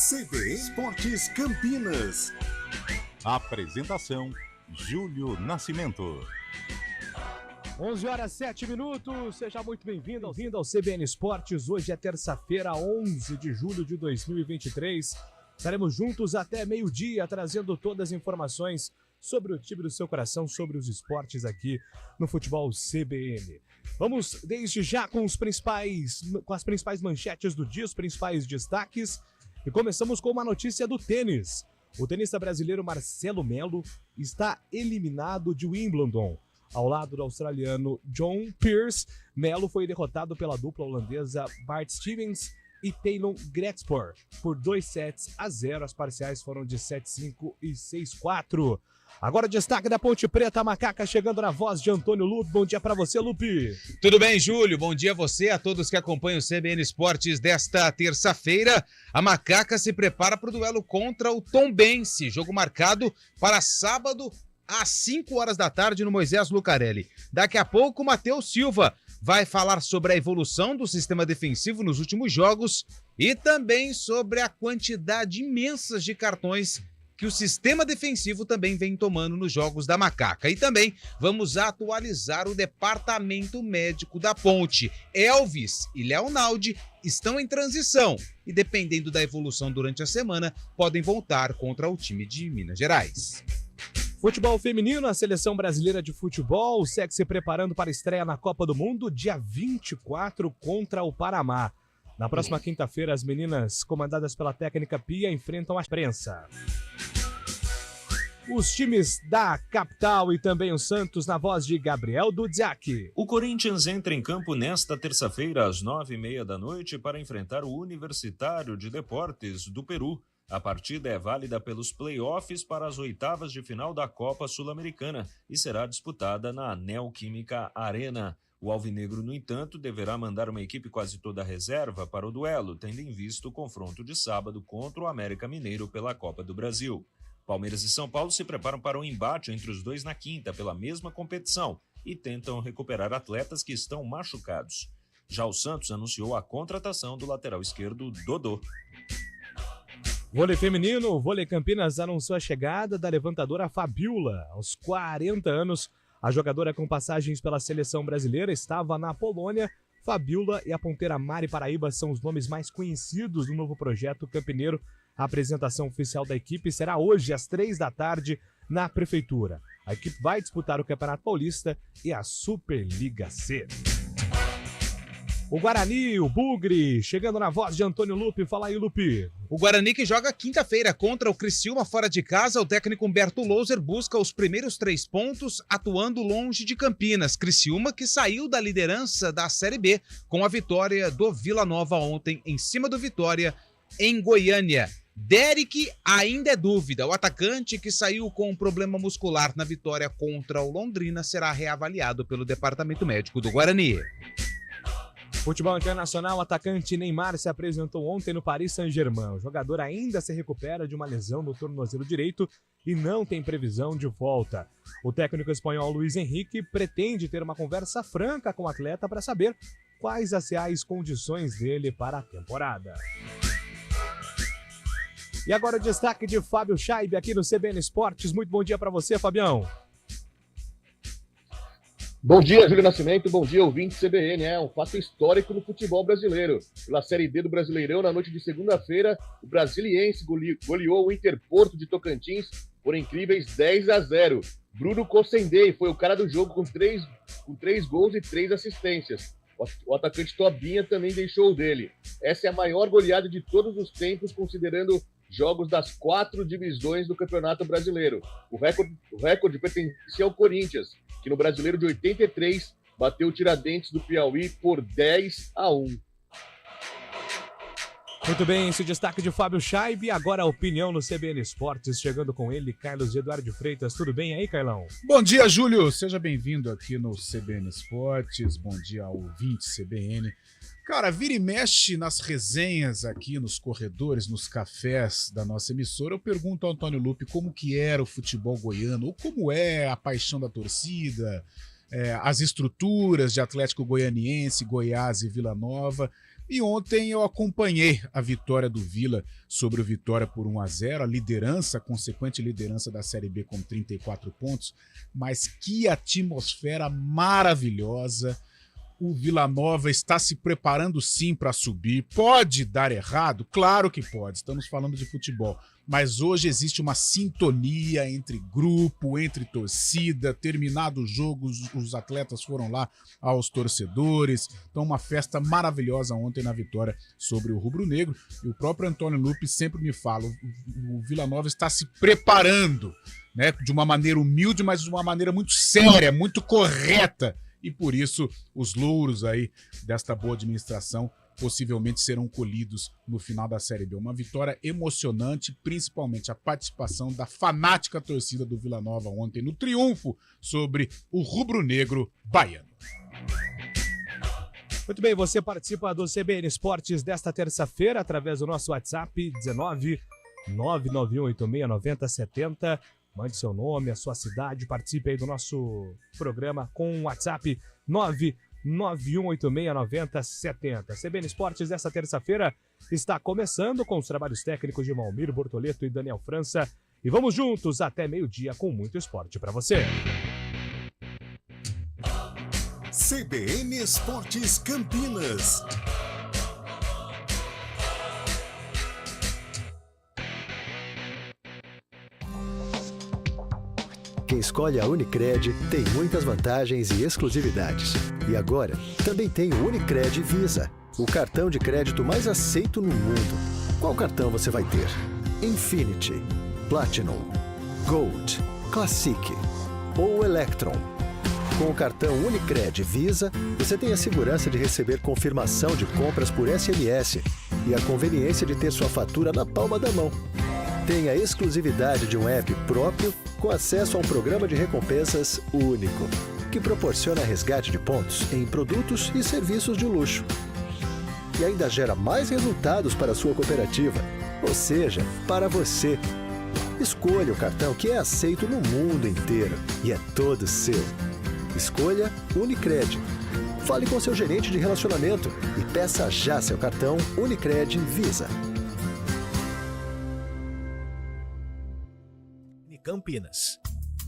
CBN Esportes Campinas. Apresentação: Júlio Nascimento. 11h07, seja muito bem-vindo ao CBN Esportes. Hoje é terça-feira, 11 de julho de 2023. Estaremos juntos até meio-dia, trazendo todas as informações sobre o time do seu coração, sobre os esportes aqui no Futebol CBN. Vamos desde já com as principais manchetes do dia, os principais destaques. E começamos com uma notícia do tênis. O tenista brasileiro Marcelo Melo está eliminado de Wimbledon. Ao lado do australiano John Peers, Melo foi derrotado pela dupla holandesa Bart Stevens e Taylor Gretzpoor por 2-0. As parciais foram de 7-5 e 6-4. Agora destaque da Ponte Preta, a Macaca chegando na voz de Antônio Lupe. Bom dia para você, Lupe. Tudo bem, Júlio? Bom dia a você, a todos que acompanham o CBN Esportes desta terça-feira. A Macaca se prepara para o duelo contra o Tombense, jogo marcado para sábado às 5 horas da tarde no Moisés Lucarelli. Daqui a pouco, o Matheus Silva vai falar sobre a evolução do sistema defensivo nos últimos jogos e também sobre a quantidade imensa de cartões que o sistema defensivo também vem tomando nos jogos da Macaca. E também vamos atualizar o departamento médico da Ponte. Elvis e Leonaldi estão em transição e, dependendo da evolução durante a semana, podem voltar contra o time de Minas Gerais. Futebol feminino, a seleção brasileira de futebol segue se preparando para a estreia na Copa do Mundo, dia 24, contra o Panamá. Na próxima quinta-feira, as meninas, comandadas pela técnica Pia, enfrentam a prensa. Os times da capital e também o Santos, na voz de Gabriel Dudziak. O Corinthians entra em campo nesta terça-feira, às 9h30 da noite, para enfrentar o Universitário de Deportes do Peru. A partida é válida pelos playoffs para as oitavas de final da Copa Sul-Americana e será disputada na Neoquímica Arena. O alvinegro, no entanto, deverá mandar uma equipe quase toda reserva para o duelo, tendo em vista o confronto de sábado contra o América Mineiro pela Copa do Brasil. Palmeiras e São Paulo se preparam para um embate entre os dois na quinta pela mesma competição e tentam recuperar atletas que estão machucados. Já o Santos anunciou a contratação do lateral esquerdo Dodô. Vôlei feminino, o Vôlei Campinas anunciou a chegada da levantadora Fabiola. Aos 40 anos, a jogadora com passagens pela seleção brasileira estava na Polônia. Fabiola e a ponteira Mari Paraíba são os nomes mais conhecidos do novo projeto campineiro. A apresentação oficial da equipe será hoje às 3 da tarde na Prefeitura. A equipe vai disputar o Campeonato Paulista e a Superliga C. O Guarani, o Bugre, chegando na voz de Antônio Lupe. Fala aí, Lupe. O Guarani, que joga quinta-feira contra o Criciúma fora de casa. O técnico Humberto Louser busca os primeiros 3 pontos atuando longe de Campinas. Criciúma que saiu da liderança da Série B com a vitória do Vila Nova ontem em cima do Vitória em Goiânia. Derek ainda é dúvida. O atacante que saiu com um problema muscular na vitória contra o Londrina será reavaliado pelo departamento médico do Guarani. Futebol internacional, o atacante Neymar se apresentou ontem no Paris Saint-Germain. O jogador ainda se recupera de uma lesão no tornozelo direito e não tem previsão de volta. O técnico espanhol Luiz Henrique pretende ter uma conversa franca com o atleta para saber quais as reais condições dele para a temporada. E agora o destaque de Fábio Scheibe aqui no CBN Esportes. Muito bom dia para você, Fabião. Bom dia, Júlio Nascimento. Bom dia, ouvinte CBN. É um fato histórico no futebol brasileiro. Pela Série D do Brasileirão, na noite de segunda-feira, o Brasiliense goleou o Interporto de Tocantins por incríveis 10-0. Bruno Cossendei foi o cara do jogo com três gols e 3 assistências. O atacante Tobinha também deixou o dele. Essa é a maior goleada de todos os tempos, considerando jogos das 4 divisões do Campeonato Brasileiro. O recorde pertencia ao Corinthians, que no Brasileiro de 83 bateu o Tiradentes do Piauí por 10-1. Muito bem, esse destaque de Fábio Scheibe. Agora a opinião no CBN Esportes, chegando com ele, Carlos Eduardo Freitas. Tudo bem aí, Carlão? Bom dia, Júlio. Seja bem-vindo aqui no CBN Esportes. Bom dia ao ouvinte CBN. Cara, vira e mexe nas resenhas aqui, nos corredores, nos cafés da nossa emissora. Eu pergunto ao Antônio Lupe como que era o futebol goiano, ou como é a paixão da torcida, as estruturas de Atlético Goianiense, Goiás e Vila Nova. E ontem eu acompanhei a vitória do Vila sobre o Vitória por 1-0, a consequente liderança da Série B com 34 pontos, mas que atmosfera maravilhosa. O Vila Nova está se preparando sim para subir. Pode dar errado? Claro que pode, estamos falando de futebol. Mas hoje existe uma sintonia entre grupo, entre torcida. Terminado o jogo, os atletas foram lá aos torcedores. Então uma festa maravilhosa ontem na vitória sobre o Rubro Negro. E o próprio Antônio Lupe sempre me fala, o Vila Nova está se preparando, né, de uma maneira humilde, mas de uma maneira muito séria, muito correta. E por isso os louros aí desta boa administração possivelmente serão colhidos no final da Série B. Uma vitória emocionante, principalmente a participação da fanática torcida do Vila Nova ontem no triunfo sobre o rubro-negro baiano. Muito bem, você participa do CBN Esportes desta terça-feira através do nosso WhatsApp 19 991869070. Mande seu nome, a sua cidade, participe aí do nosso programa com o WhatsApp 991869070. CBN Esportes desta terça-feira está começando com os trabalhos técnicos de Valmir Bortoleto e Daniel França. E vamos juntos até meio-dia com muito esporte para você. CBN Esportes Campinas. Quem escolhe a Unicred tem muitas vantagens e exclusividades. E agora, também tem o Unicred Visa, o cartão de crédito mais aceito no mundo. Qual cartão você vai ter? Infinity, Platinum, Gold, Classic ou Electron? Com o cartão Unicred Visa, você tem a segurança de receber confirmação de compras por SMS e a conveniência de ter sua fatura na palma da mão. Tem a exclusividade de um app próprio com acesso a um programa de recompensas único, que proporciona resgate de pontos em produtos e serviços de luxo. E ainda gera mais resultados para a sua cooperativa, ou seja, para você. Escolha o cartão que é aceito no mundo inteiro e é todo seu. Escolha Unicred. Fale com seu gerente de relacionamento e peça já seu cartão Unicred Visa. Campinas.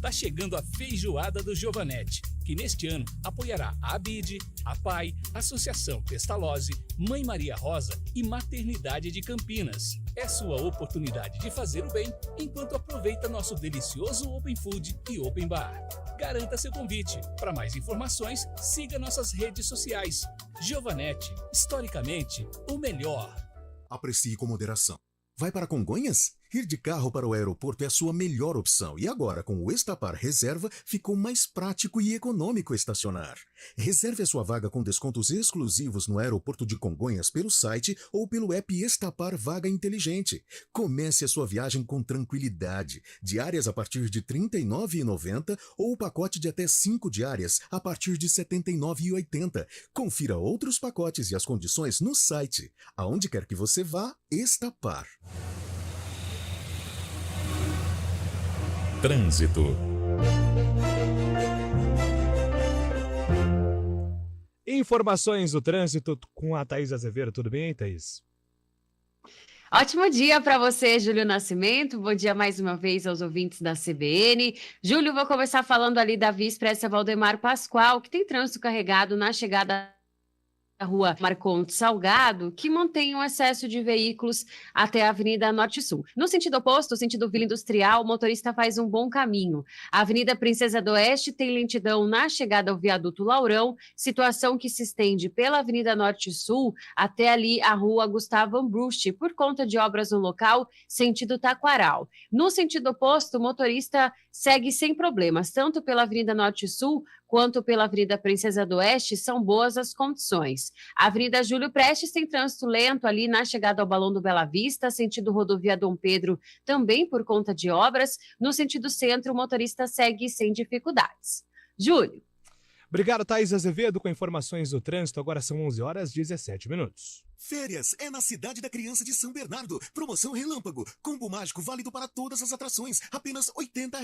Tá chegando a feijoada do Giovanetti, que neste ano apoiará a ABID, a PAI, Associação Pestalozzi, Mãe Maria Rosa e Maternidade de Campinas. É sua oportunidade de fazer o bem enquanto aproveita nosso delicioso Open Food e Open Bar. Garanta seu convite. Para mais informações, siga nossas redes sociais. Giovanetti, historicamente, o melhor. Aprecie com moderação. Vai para Congonhas? Ir de carro para o aeroporto é a sua melhor opção. E agora, com o Estapar Reserva, ficou mais prático e econômico estacionar. Reserve a sua vaga com descontos exclusivos no aeroporto de Congonhas pelo site ou pelo app Estapar Vaga Inteligente. Comece a sua viagem com tranquilidade. Diárias a partir de R$ 39,90 ou o pacote de até 5 diárias a partir de R$ 79,80. Confira outros pacotes e as condições no site. Aonde quer que você vá, Estapar. Trânsito. Informações do trânsito com a Thaís Azevedo. Tudo bem, Thaís? Ótimo dia para você, Júlio Nascimento. Bom dia mais uma vez aos ouvintes da CBN. Júlio, vou começar falando ali da Via Expressa Valdemar Pascoal, que tem trânsito carregado na chegada da rua Marcondes Salgado, que mantém um excesso de veículos até a Avenida Norte-Sul. No sentido oposto, sentido Vila Industrial, o motorista faz um bom caminho. A Avenida Princesa do Oeste tem lentidão na chegada ao viaduto Laurão, situação que se estende pela Avenida Norte-Sul até ali a rua Gustavo Ambrusti, por conta de obras no local, sentido Taquaral. No sentido oposto, o motorista segue sem problemas, tanto pela Avenida Norte-Sul quanto pela Avenida Princesa do Oeste, são boas as condições. A Avenida Júlio Prestes tem trânsito lento ali na chegada ao Balão do Bela Vista, sentido rodovia Dom Pedro, também por conta de obras. No sentido centro, o motorista segue sem dificuldades. Júlio. Obrigado, Thaís Azevedo, com informações do trânsito. Agora são 11h17. Férias é na Cidade da Criança de São Bernardo. Promoção Relâmpago. Combo mágico válido para todas as atrações. Apenas R$ 80.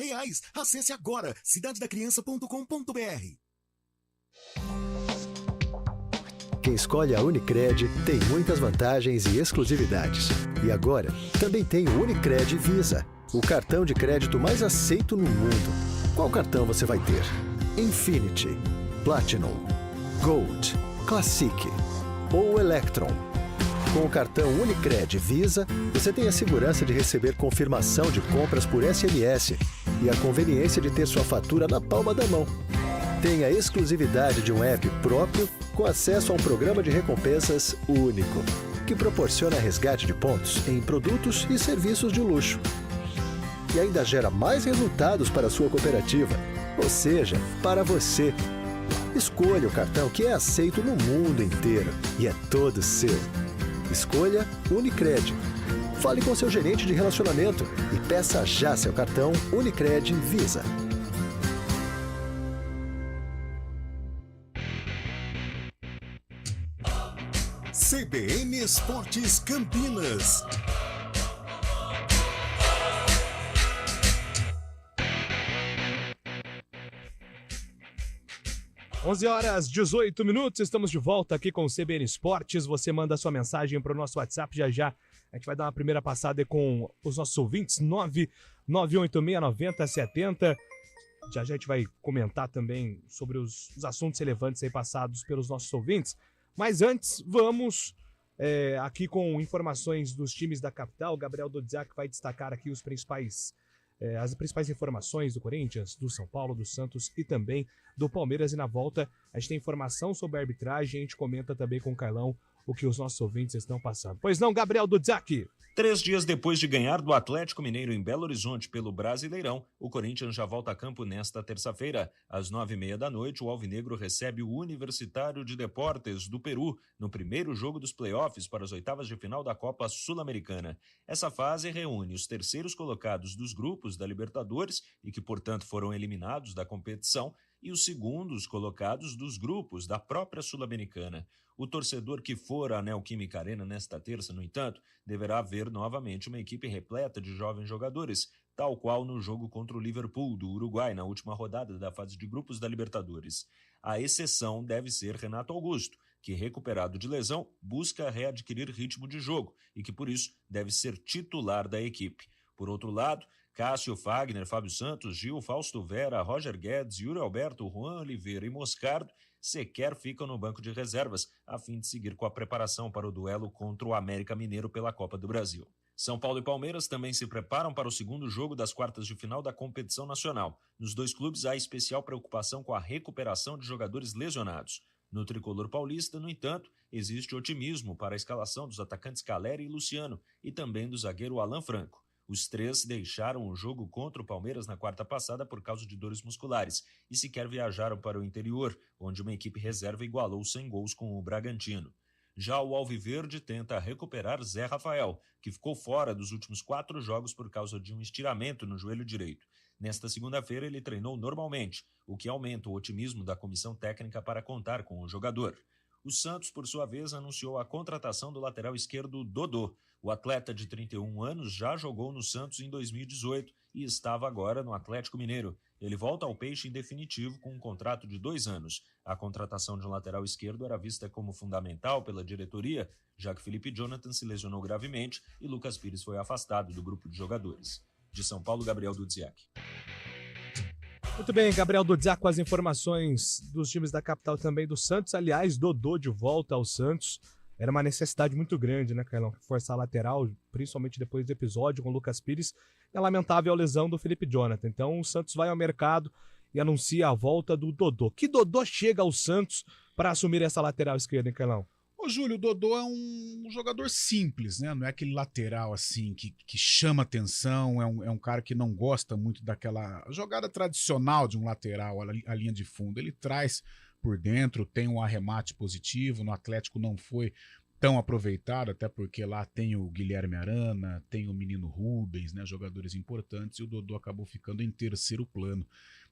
Acesse agora cidadedacriança.com.br. Quem escolhe a Unicred tem muitas vantagens e exclusividades. E agora, também tem o Unicred Visa, o cartão de crédito mais aceito no mundo. Qual cartão você vai ter? Infinity, Platinum, Gold, Classic ou Electron? Com o cartão Unicred Visa, você tem a segurança de receber confirmação de compras por SMS e a conveniência de ter sua fatura na palma da mão. Tem a exclusividade de um app próprio com acesso a um programa de recompensas único, que proporciona resgate de pontos em produtos e serviços de luxo. E ainda gera mais resultados para a sua cooperativa, ou seja, para você. Escolha o cartão que é aceito no mundo inteiro e é todo seu. Escolha Unicred. Fale com seu gerente de relacionamento e peça já seu cartão Unicred Visa. CBN Esportes Campinas. Onze horas 18 minutos, estamos de volta aqui com o CBN Esportes. Você manda sua mensagem para o nosso WhatsApp já. A gente vai dar uma primeira passada com os nossos ouvintes, 991869070. Já a gente vai comentar também sobre os assuntos relevantes aí passados pelos nossos ouvintes. Mas antes, vamos aqui com informações dos times da capital. O Gabriel Dodziak vai destacar aqui as principais informações do Corinthians, do São Paulo, do Santos e também do Palmeiras. E na volta a gente tem informação sobre a arbitragem, a gente comenta também com o Carlão o que os nossos ouvintes estão passando. Pois não, Gabriel Dodziak? 3 dias depois de ganhar do Atlético Mineiro em Belo Horizonte pelo Brasileirão, o Corinthians já volta a campo nesta terça-feira. Às 9h30 o Alvinegro recebe o Universitário de Deportes do Peru no primeiro jogo dos playoffs para as oitavas de final da Copa Sul-Americana. Essa fase reúne os terceiros colocados dos grupos da Libertadores e que, portanto, foram eliminados da competição e os segundos colocados dos grupos da própria Sul-Americana. O torcedor que for à Neoquímica Arena nesta terça, no entanto, deverá ver novamente uma equipe repleta de jovens jogadores, tal qual no jogo contra o Liverpool do Uruguai na última rodada da fase de grupos da Libertadores. A exceção deve ser Renato Augusto, que, recuperado de lesão, busca readquirir ritmo de jogo e que, por isso, deve ser titular da equipe. Por outro lado, Cássio, Fagner, Fábio Santos, Gil, Fausto Vera, Roger Guedes, Yuri Alberto, Juan Oliveira e Moscardo sequer ficam no banco de reservas, a fim de seguir com a preparação para o duelo contra o América Mineiro pela Copa do Brasil. São Paulo e Palmeiras também se preparam para o segundo jogo das quartas de final da competição nacional. Nos dois clubes há especial preocupação com a recuperação de jogadores lesionados. No tricolor paulista, no entanto, existe otimismo para a escalação dos atacantes Caleri e Luciano e também do zagueiro Alan Franco. Os três deixaram o jogo contra o Palmeiras na quarta passada por causa de dores musculares e sequer viajaram para o interior, onde uma equipe reserva igualou 100 gols com o Bragantino. Já o Alviverde tenta recuperar Zé Rafael, que ficou fora dos últimos 4 jogos por causa de um estiramento no joelho direito. Nesta segunda-feira ele treinou normalmente, o que aumenta o otimismo da comissão técnica para contar com o jogador. O Santos, por sua vez, anunciou a contratação do lateral esquerdo Dodô. O atleta de 31 anos já jogou no Santos em 2018 e estava agora no Atlético Mineiro. Ele volta ao Peixe em definitivo com um contrato de 2 anos. A contratação de um lateral esquerdo era vista como fundamental pela diretoria, já que Felipe Jonathan se lesionou gravemente e Lucas Pires foi afastado do grupo de jogadores. De São Paulo, Gabriel Dodziak. Muito bem, Gabriel Dodziak com as informações dos times da capital também do Santos. Aliás, Dodô de volta ao Santos. Era uma necessidade muito grande, né, Carlão? Forçar a lateral, principalmente depois do episódio com o Lucas Pires. É lamentável a lesão do Felipe Jonathan. Então o Santos vai ao mercado e anuncia a volta do Dodô. Que Dodô chega ao Santos para assumir essa lateral esquerda, hein, Carlão? Ô, Júlio, o Dodô é um jogador simples, né? Não é aquele lateral assim que chama atenção, é um cara que não gosta muito daquela jogada tradicional de um lateral, a linha de fundo. Ele traz por dentro, tem um arremate positivo, no Atlético não foi tão aproveitado, até porque lá tem o Guilherme Arana, tem o menino Rubens, né? Jogadores importantes, e o Dodô acabou ficando em terceiro plano.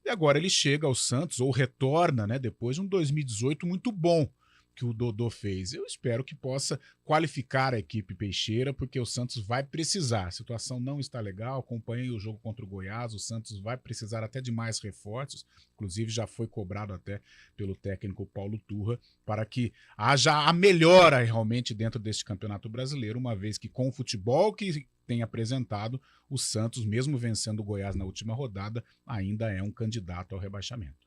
E agora ele chega ao Santos, ou retorna, né? Depois de um 2018 muito bom. que o Dodô fez. Eu espero que possa qualificar a equipe peixeira, porque o Santos vai precisar. A situação não está legal, acompanhei o jogo contra o Goiás, o Santos vai precisar até de mais reforços, inclusive já foi cobrado até pelo técnico Paulo Turra, para que haja a melhora realmente dentro deste campeonato brasileiro, uma vez que com o futebol que tem apresentado, o Santos, mesmo vencendo o Goiás na última rodada, ainda é um candidato ao rebaixamento.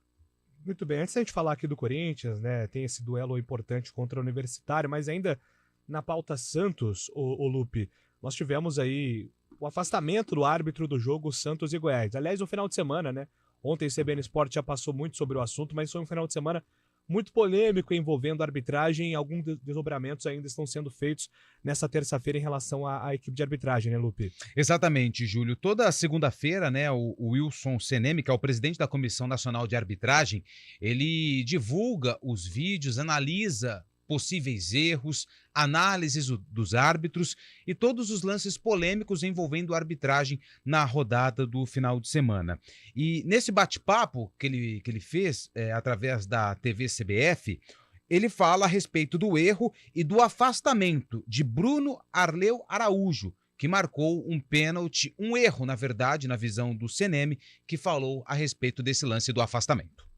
Muito bem, antes da gente falar aqui do Corinthians, né, tem esse duelo importante contra o Universitário, mas ainda na pauta Santos, o Lupe, nós tivemos aí o afastamento do árbitro do jogo Santos e Goiás. Aliás, no final de semana, né, ontem o CBN Sport já passou muito sobre o assunto, mas foi um final de semana muito polêmico envolvendo a arbitragem, e alguns desdobramentos ainda estão sendo feitos nessa terça-feira em relação à equipe de arbitragem, né, Lupe? Exatamente, Júlio. Toda segunda-feira, né, o Wilson Seneme, que é o presidente da Comissão Nacional de Arbitragem, ele divulga os vídeos, analisa possíveis erros, análises dos árbitros e todos os lances polêmicos envolvendo a arbitragem na rodada do final de semana. E nesse bate-papo que ele fez através da TV CBF, ele fala a respeito do erro e do afastamento de Bruno Arleu Araújo, que marcou um pênalti, um erro, na verdade, na visão do Seneme, que falou a respeito desse lance do afastamento.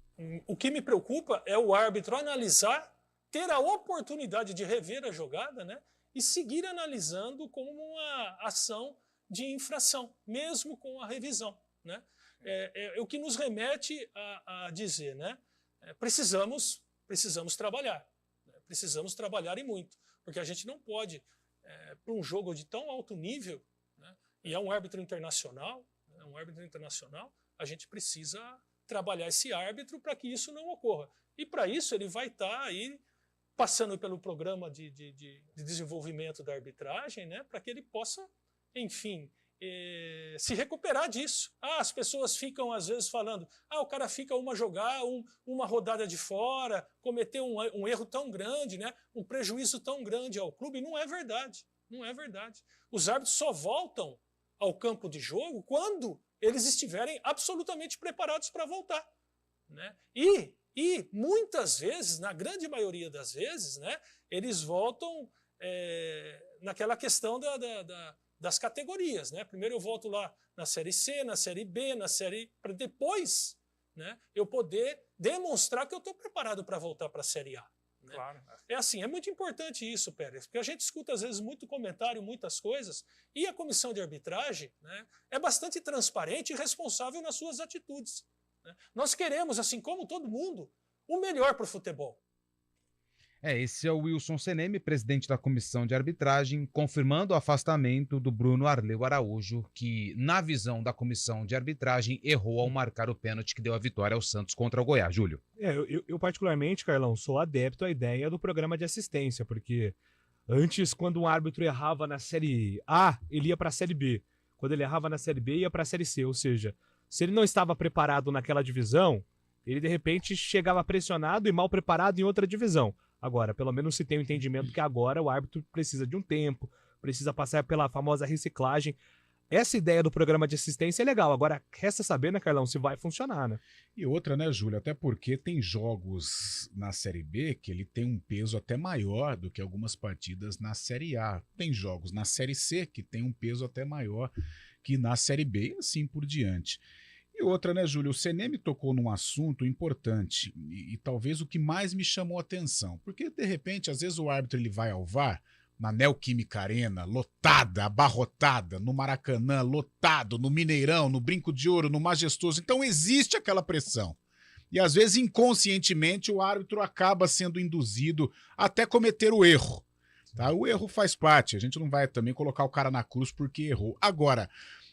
O que me preocupa é o árbitro analisar, ter a oportunidade de rever a jogada, né, e seguir analisando como uma ação de infração, mesmo com a revisão, né? É o que nos remete a dizer, né, precisamos trabalhar, né, precisamos trabalhar e muito, porque a gente não pode, para um jogo de tão alto nível, né, e é um árbitro internacional, a gente precisa trabalhar esse árbitro para que isso não ocorra. E para isso ele vai estar aí passando pelo programa de desenvolvimento da arbitragem, né, para que ele possa, enfim, se recuperar disso. As pessoas ficam, às vezes, falando, o cara fica uma rodada de fora, cometeu um erro tão grande, né, um prejuízo tão grande ao clube. Não é verdade, não é verdade. Os árbitros só voltam ao campo de jogo quando eles estiverem absolutamente preparados para voltar, né? E muitas vezes, na grande maioria das vezes, né, eles voltam naquela questão das categorias, né? Primeiro eu volto lá na Série C, na Série B, para depois, né, eu poder demonstrar que eu estou preparado para voltar para a Série A. Né? Claro. É assim, é muito importante isso, Pérez, porque a gente escuta às vezes muito comentário, muitas coisas, e a comissão de arbitragem, né, é bastante transparente e responsável nas suas atitudes. Nós queremos, assim como todo mundo, o melhor para o futebol. Esse é o Wilson Seneme, presidente da Comissão de Arbitragem, confirmando o afastamento do Bruno Arleu Araújo, que, na visão da Comissão de Arbitragem, errou ao marcar o pênalti que deu a vitória ao Santos contra o Goiás. Júlio. Eu particularmente, Carlão, sou adepto à ideia do programa de assistência, porque antes, quando um árbitro errava na Série A, ele ia para a Série B. Quando ele errava na Série B, ia para a Série C, ou seja, se ele não estava preparado naquela divisão, ele de repente chegava pressionado e mal preparado em outra divisão. Agora, pelo menos se tem o entendimento que agora o árbitro precisa de um tempo, precisa passar pela famosa reciclagem. Essa ideia do programa de assistência é legal. Agora, resta saber, né, Carlão, se vai funcionar, né? E outra, né, Júlio? Até porque tem jogos na Série B que ele tem um peso até maior do que algumas partidas na Série A. Tem jogos na Série C que tem um peso até maior que na Série B e assim por diante. E outra, né, Júlio? O Seneme tocou num assunto importante e talvez o que mais me chamou a atenção. Porque, de repente, às vezes o árbitro ele vai ao VAR na Neoquímica Arena, lotada, abarrotada, no Maracanã, lotado, no Mineirão, no Brinco de Ouro, no Majestoso. Então existe aquela pressão. E às vezes, inconscientemente, o árbitro acaba sendo induzido até cometer o erro. Tá? O erro faz parte, a gente não vai também colocar o cara na cruz porque errou. Agora,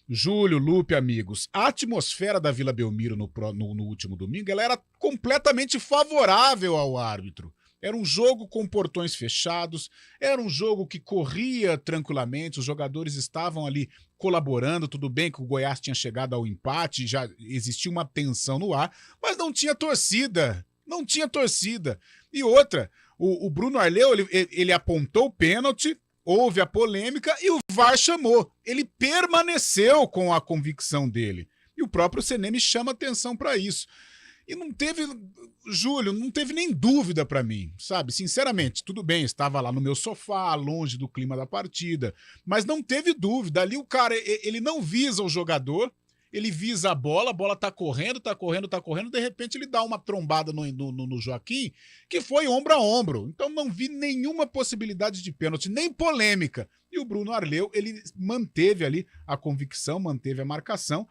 Júlio, Lupe, amigos, a atmosfera da Vila Belmiro no último domingo ela era completamente favorável ao árbitro. Era um jogo com portões fechados, era um jogo que corria tranquilamente, os jogadores estavam ali colaborando, tudo bem que o Goiás tinha chegado ao empate, já existia uma tensão no ar, mas não tinha torcida, não tinha torcida. E outra, o Bruno Arleu, ele apontou o pênalti, houve a polêmica e o VAR chamou. Ele permaneceu com a convicção dele. E o próprio Seneme chama atenção para isso. E não teve, Júlio, não teve nem dúvida pra mim, sabe? Sinceramente, tudo bem, estava lá no meu sofá, longe do clima da partida, mas não teve dúvida. Ali o cara, ele não visa o jogador, ele visa a bola tá correndo, de repente ele dá uma trombada no Joaquim, que foi ombro a ombro. Então não vi nenhuma possibilidade de pênalti, nem polêmica. E o Bruno Arleu, ele manteve ali a convicção, manteve a marcação,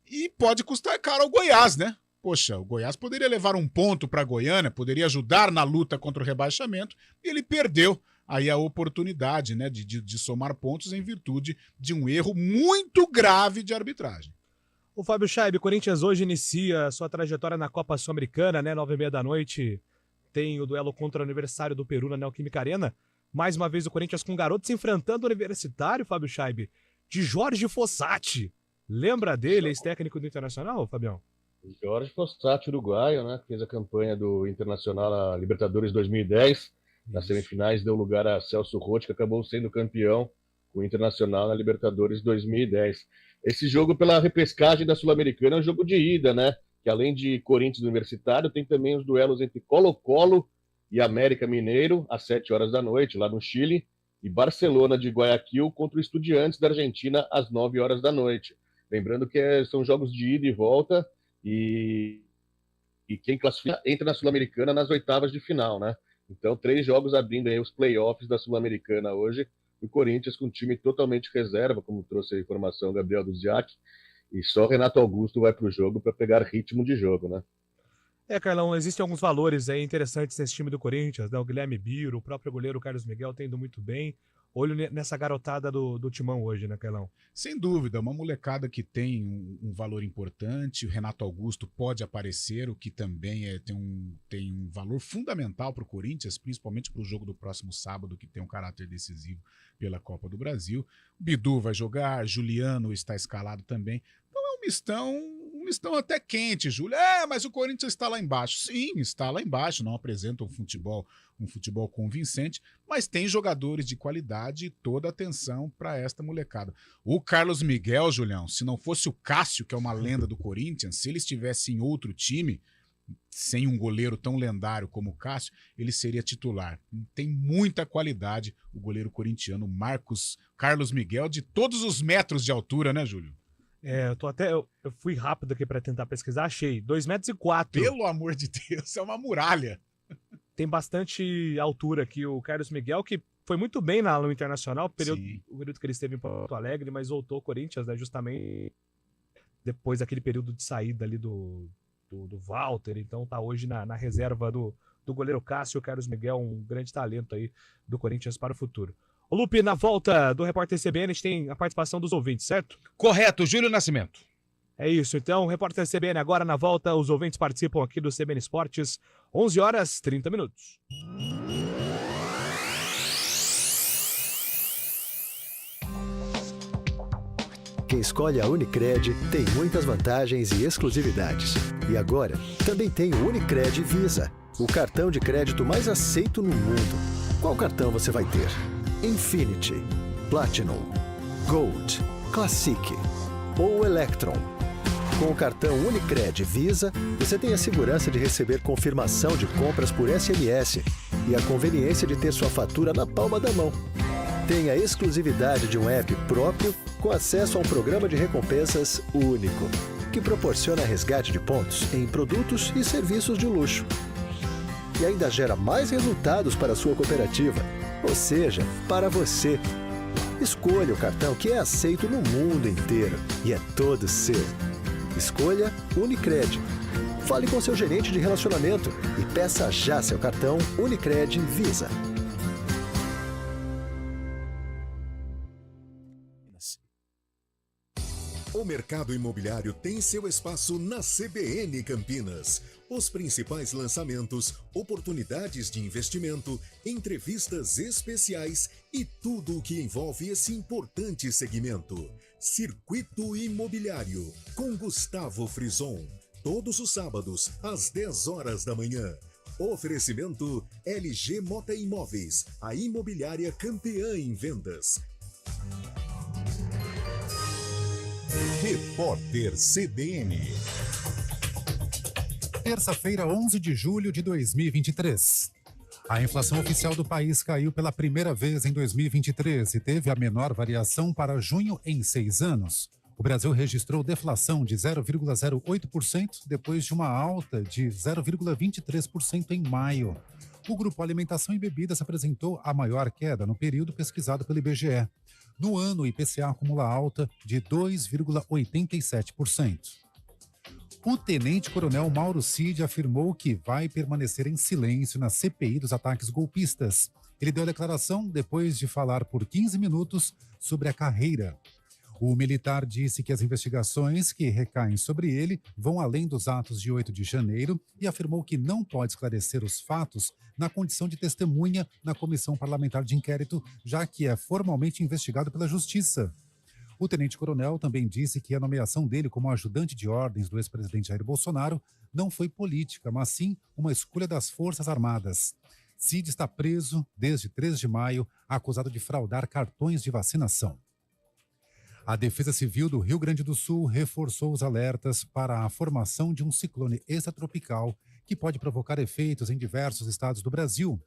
e pode custar caro ao Goiás, né? Poxa, o Goiás poderia levar um ponto para Goiânia, poderia ajudar na luta contra o rebaixamento, e ele perdeu aí a oportunidade, né, de somar pontos em virtude de um erro muito grave de arbitragem. O Fábio Chaib, o Corinthians hoje inicia a sua trajetória na Copa Sul-Americana, né? 9h30 da noite tem o duelo contra o Universitário do Peru na Neoquímica Arena. Mais uma vez o Corinthians com garotos se enfrentando o Universitário, Fábio Chaib, de Jorge Fossati. Lembra dele, ex-técnico do Internacional, Fabião? Jorge Fossati, uruguaio, né? Fez a campanha do Internacional na Libertadores 2010. Nas semifinais deu lugar a Celso Roth, que acabou sendo campeão com o Internacional na Libertadores 2010. Esse jogo pela repescagem da Sul-Americana é um jogo de ida, né? Que além de Corinthians Universitário, tem também os duelos entre Colo-Colo e América Mineiro, às 7 horas da noite, lá no Chile, e Barcelona de Guayaquil contra o Estudiantes da Argentina, às 9 horas da noite. Lembrando que são jogos de ida e volta, e quem classifica entra na Sul-Americana nas oitavas de final, né? Então, 3 jogos abrindo aí os playoffs da Sul-Americana hoje, o Corinthians com um time totalmente reserva, como trouxe a informação Gabriel Duziak, e só Renato Augusto vai para o jogo para pegar ritmo de jogo, né? Carlão, existem alguns valores aí interessantes nesse time do Corinthians, né? O Guilherme Biro, o próprio goleiro Carlos Miguel tendo muito bem. Olho nessa garotada do Timão hoje, né, Carlão? Sem dúvida, uma molecada que tem um valor importante. O Renato Augusto pode aparecer, o que também tem um valor fundamental para o Corinthians, principalmente para o jogo do próximo sábado, que tem um caráter decisivo pela Copa do Brasil. O Bidu vai jogar, Juliano está escalado também. Então é um mistão até quente, Júlio. Mas o Corinthians está lá embaixo. Sim, está lá embaixo, não apresenta um futebol convincente, mas tem jogadores de qualidade e toda a atenção para esta molecada. O Carlos Miguel, Julião, se não fosse o Cássio, que é uma lenda do Corinthians, se ele estivesse em outro time, sem um goleiro tão lendário como o Cássio, ele seria titular. Tem muita qualidade o goleiro corintiano, Carlos Miguel, de todos os metros de altura, né, Júlio? Eu fui rápido aqui para tentar pesquisar, achei 2,4 metros. Pelo amor de Deus, é uma muralha. Tem bastante altura aqui o Carlos Miguel, que foi muito bem no Internacional, o período que ele esteve em Porto Alegre, mas voltou ao Corinthians, né, justamente depois daquele período de saída ali do Walter, então tá hoje na reserva do goleiro Cássio. O Carlos Miguel, um grande talento aí do Corinthians para o futuro. Ô Lupe, na volta do Repórter CBN, a gente tem a participação dos ouvintes, certo? Correto, Júlio Nascimento. É isso, então, Repórter CBN agora na volta, os ouvintes participam aqui do CBN Esportes, 11h30. Quem escolhe a Unicred tem muitas vantagens e exclusividades. E agora, também tem o Unicred Visa, o cartão de crédito mais aceito no mundo. Qual cartão você vai ter? Infinity, Platinum, Gold, Classic ou Electron. Com o cartão Unicred Visa, você tem a segurança de receber confirmação de compras por SMS e a conveniência de ter sua fatura na palma da mão. Tem a exclusividade de um app próprio com acesso a um programa de recompensas único, que proporciona resgate de pontos em produtos e serviços de luxo. E ainda gera mais resultados para a sua cooperativa, ou seja, para você. Escolha o cartão que é aceito no mundo inteiro e é todo seu. Escolha Unicred. Fale com seu gerente de relacionamento e peça já seu cartão Unicred Visa. O mercado imobiliário tem seu espaço na CBN Campinas. Os principais lançamentos, oportunidades de investimento, entrevistas especiais e tudo o que envolve esse importante segmento. Circuito Imobiliário, com Gustavo Frison. Todos os sábados, às 10 horas da manhã. Oferecimento LG Mota Imóveis, a imobiliária campeã em vendas. Repórter CBN. Terça-feira, 11 de julho de 2023. A inflação oficial do país caiu pela primeira vez em 2023 e teve a menor variação para junho em 6 anos. O Brasil registrou deflação de 0,08% depois de uma alta de 0,23% em maio. O grupo Alimentação e Bebidas apresentou a maior queda no período pesquisado pelo IBGE. No ano, o IPCA acumula alta de 2,87%. O tenente-coronel Mauro Cid afirmou que vai permanecer em silêncio na CPI dos ataques golpistas. Ele deu a declaração depois de falar por 15 minutos sobre a carreira. O militar disse que as investigações que recaem sobre ele vão além dos atos de 8 de janeiro e afirmou que não pode esclarecer os fatos na condição de testemunha na comissão parlamentar de inquérito, já que é formalmente investigado pela Justiça. O tenente-coronel também disse que a nomeação dele como ajudante de ordens do ex-presidente Jair Bolsonaro não foi política, mas sim uma escolha das Forças Armadas. Cid está preso desde 3 de maio, acusado de fraudar cartões de vacinação. A Defesa Civil do Rio Grande do Sul reforçou os alertas para a formação de um ciclone extratropical que pode provocar efeitos em diversos estados do Brasil.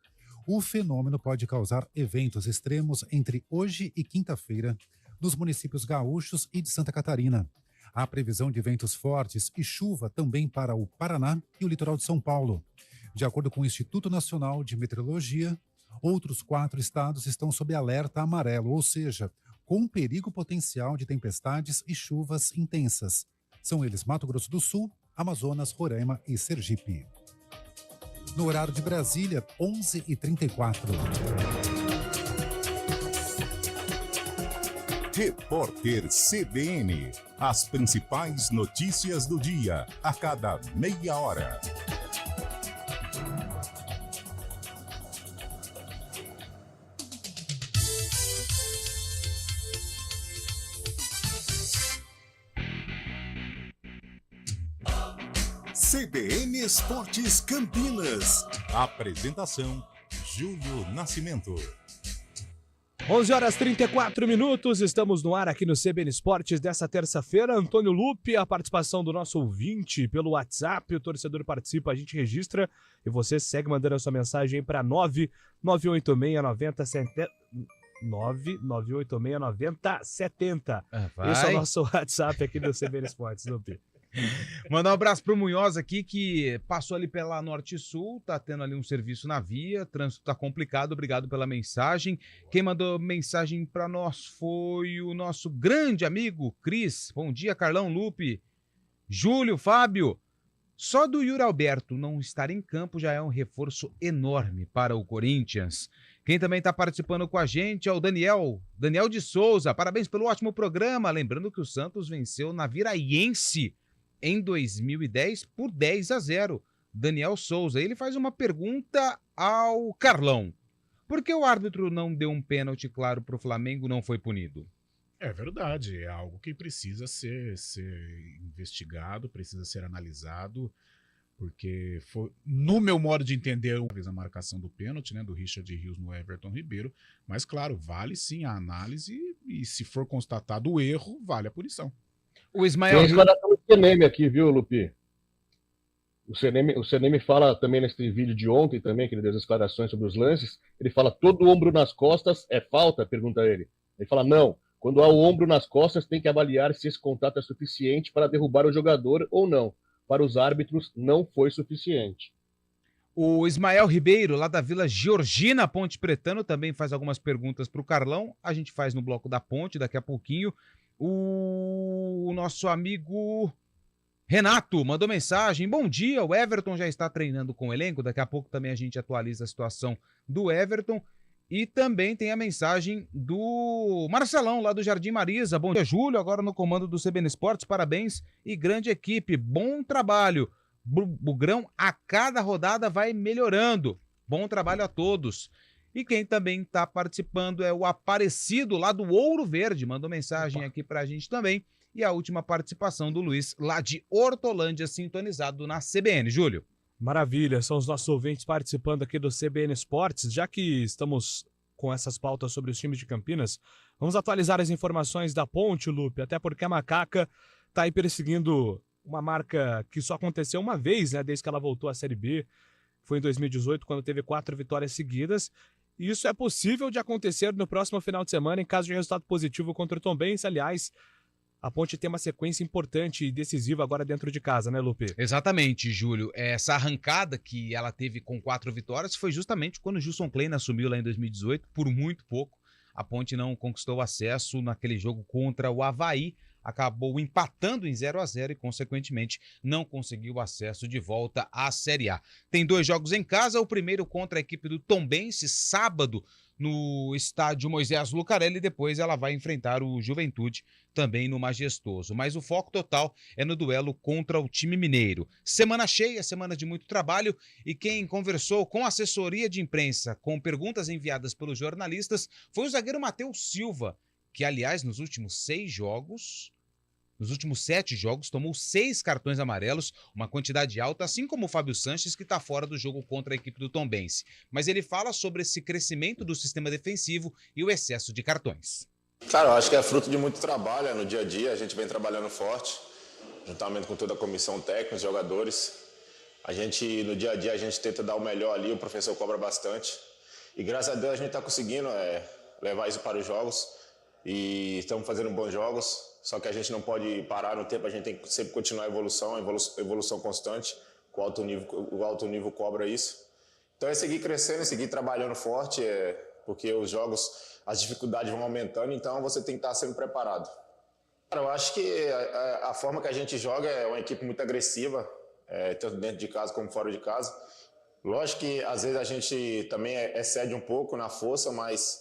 O fenômeno pode causar eventos extremos entre hoje e quinta-feira nos municípios gaúchos e de Santa Catarina. Há previsão de ventos fortes e chuva também para o Paraná e o litoral de São Paulo. De acordo com o Instituto Nacional de Meteorologia, outros 4 estados estão sob alerta amarelo, ou seja, com perigo potencial de tempestades e chuvas intensas. São eles Mato Grosso do Sul, Amazonas, Roraima e Sergipe. No horário de Brasília, 11h34. Repórter CBN. As principais notícias do dia, a cada meia hora. CBN Esportes Campinas. Apresentação: Júlio Nascimento. 11h34, estamos no ar aqui no CBN Esportes dessa terça-feira. Antônio Lupe, a participação do nosso ouvinte pelo WhatsApp, o torcedor participa, a gente registra e você segue mandando a sua mensagem para 9986907. Esse é o nosso WhatsApp aqui do CBN Esportes, Lupe. Mandar um abraço pro Munhoz aqui, que passou ali pela Norte e Sul, tá tendo ali um serviço na via, trânsito tá complicado, obrigado pela mensagem. Quem mandou mensagem para nós foi o nosso grande amigo Cris. Bom dia, Carlão, Lupe, Júlio, Fábio. Só do Yuri Alberto não estar em campo já é um reforço enorme para o Corinthians. Quem também está participando com a gente é o Daniel de Souza. Parabéns pelo ótimo programa. Lembrando que o Santos venceu na Viraiense em 2010 por 10-0. Daniel Souza. Ele faz uma pergunta ao Carlão. Por que o árbitro não deu um pênalti claro para o Flamengo e não foi punido? É verdade, é algo que precisa ser investigado, precisa ser analisado, porque foi, no meu modo de entender, a marcação do pênalti, né, do Richard Rios no Everton Ribeiro, mas claro, vale sim a análise e se for constatado o erro, vale a punição. O Ismael... Tem declaração do CNM aqui, viu, Lupi? O CNM fala também nesse vídeo de ontem também, que ele deu as declarações sobre os lances, ele fala, todo ombro nas costas é falta? Pergunta ele. Ele fala, não, quando há o ombro nas costas tem que avaliar se esse contato é suficiente para derrubar o jogador ou não. Para os árbitros não foi suficiente. O Ismael Ribeiro, lá da Vila Georgina, Ponte Pretano, também faz algumas perguntas para o Carlão. A gente faz no Bloco da Ponte daqui a pouquinho. O nosso amigo Renato mandou mensagem. Bom dia, o Everton já está treinando com o elenco. Daqui a pouco também a gente atualiza a situação do Everton. E também tem a mensagem do Marcelão, lá do Jardim Marisa. Bom dia, Júlio, agora no comando do CBN Esportes. Parabéns e grande equipe. Bom trabalho. Bugrão, a cada rodada vai melhorando. Bom trabalho a todos. E quem também está participando é o Aparecido, lá do Ouro Verde. Mandou mensagem aqui pra gente também. E a última participação do Luiz, lá de Hortolândia, sintonizado na CBN. Júlio. Maravilha, são os nossos ouvintes participando aqui do CBN Esportes. Já que estamos com essas pautas sobre os times de Campinas, vamos atualizar as informações da Ponte, Lupe, até porque a Macaca está aí perseguindo uma marca que só aconteceu uma vez, né, desde que ela voltou à Série B. Foi em 2018, quando teve 4 vitórias seguidas. E isso é possível de acontecer no próximo final de semana, em caso de resultado positivo contra o Tombense. Aliás, a Ponte tem uma sequência importante e decisiva agora dentro de casa, né, Lupe? Exatamente, Júlio. Essa arrancada que ela teve com 4 vitórias foi justamente quando o Gilson Kleina assumiu lá em 2018, por muito pouco. A Ponte não conquistou acesso naquele jogo contra o Avaí, acabou empatando em 0-0 e, consequentemente, não conseguiu acesso de volta à Série A. Tem 2 jogos em casa, o primeiro contra a equipe do Tombense, sábado, no estádio Moisés Lucarelli, e depois ela vai enfrentar o Juventude também no Majestoso. Mas o foco total é no duelo contra o time mineiro. Semana cheia, semana de muito trabalho, e quem conversou com a assessoria de imprensa, com perguntas enviadas pelos jornalistas, foi o zagueiro Matheus Silva, que, aliás, nos últimos 7 jogos, tomou 6 cartões amarelos, uma quantidade alta, assim como o Fábio Sanches, que está fora do jogo contra a equipe do Tombense. Mas ele fala sobre esse crescimento do sistema defensivo e o excesso de cartões. Cara, eu acho que é fruto de muito trabalho, no dia a dia, a gente vem trabalhando forte, juntamente com toda a comissão técnica, os jogadores. No dia a dia, a gente tenta dar o melhor ali, o professor cobra bastante. E graças a Deus a gente está conseguindo levar isso para os jogos. E estamos fazendo bons jogos, só que a gente não pode parar no tempo, a gente tem que sempre continuar a evolução constante, o alto nível cobra isso. Então é seguir crescendo, seguir trabalhando forte, porque os jogos, as dificuldades vão aumentando, então você tem que estar sempre preparado. Cara, eu acho que a forma que a gente joga é uma equipe muito agressiva, tanto dentro de casa como fora de casa. Lógico que às vezes a gente também excede um pouco na força, mas